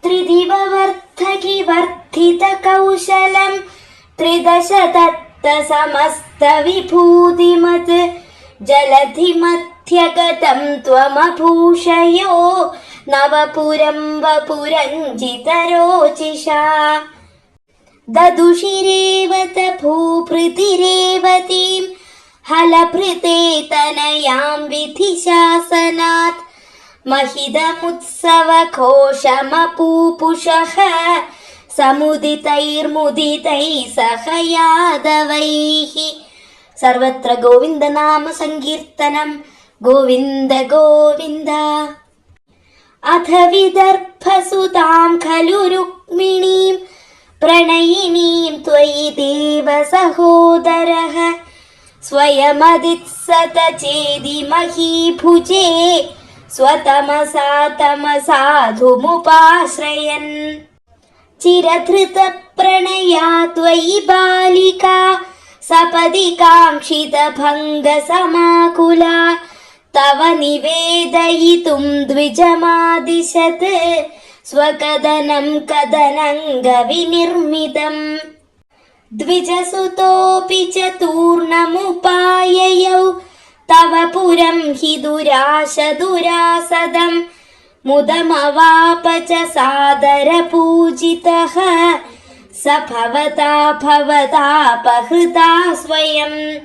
त्रिदिववर्धकि वर्धितकौशलं त्रिदशदत्तसमस्तविभूतिमत् जलधिमध्यगतं त्वमभूषयो नवपुरं वपुरञ्जितरोचिषा ददुषिरेवत भूभृतिरेवतीं हलभृते तनयां विधिशासनात् महिदमुत्सवघोषमपूपुषः समुदितैर्मुदितैः सह यादवैः. सर्वत्र गोविन्दनाम सङ्कीर्तनं गोविन्द गोविन्द. अथ विदर्भसुतां खलु रुक्मिणीं प्रणयिनीं त्वयि देव सहोदरः स्वयमदित्सत चेदि महीभुजे स्वतमसा तमसाधुमुपाश्रयन्. चिरधृतप्रणया त्वयि बालिका सपदि काङ्क्षितभङ्गसमाकुला तव निवेदयितुं द्विजमादिशत् स्वकदनं कदनङ्गविनिर्मितम्. द्विजसुतोऽपि चतुर्णमुपाययौ तव पुरं हि दुराशदुरासदं मुदमवाप च सादरपूजितः स भवतापहृता स्वयं.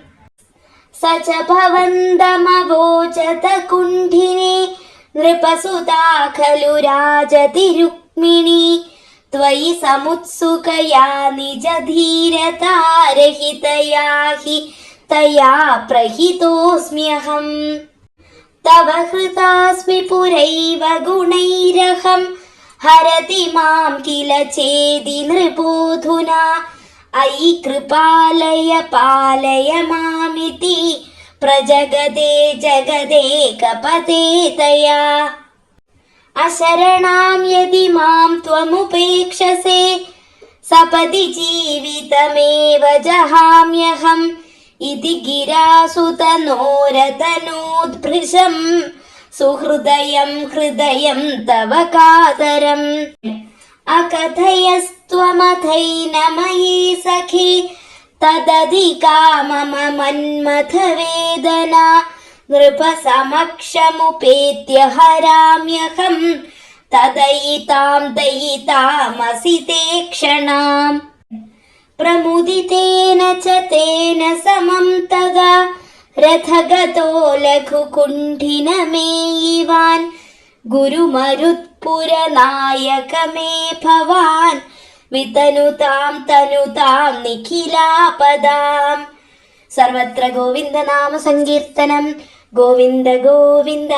स च भवन्दमवोचत कुण्ठिने नृपसुता खलु राजति रुक्मिणी त्वयि समुत्सुकया निजधीरतारहितया हि तया प्रहितोऽस्म्यहम्. तव हृतास्मि पुरैव गुणैरहं हरति मां किल चेदि नृपोऽधुना अयि कृपालय पालय मामिति प्रजगदे जगदेकपते तया. अशरणां यदि मां त्वमुपेक्षसे सपदि जीवितमेव जहाम्यहम् इति गिरासुतनोरतनोद्भृशं सुहृदयं हृदयं तव कातरम्. अकथयस्त्वमथैनमयी सखि तदधिका मम मन्मथवेदना नृपसमक्षमुपेत्य हराम्यहं तदयितां दयितामसि ते क्षणाम्. प्रमुदितेन च तेन समं तदा रथगतो लघुकुण्ठिनमेयिवान् गुरुमरुत्पुरनायक मे भवान् वितनुतां तनुतां निखिलापदाम्. सर्वत्र गोविन्दनाम सङ्कीर्तनं गोविन्द गोविन्द.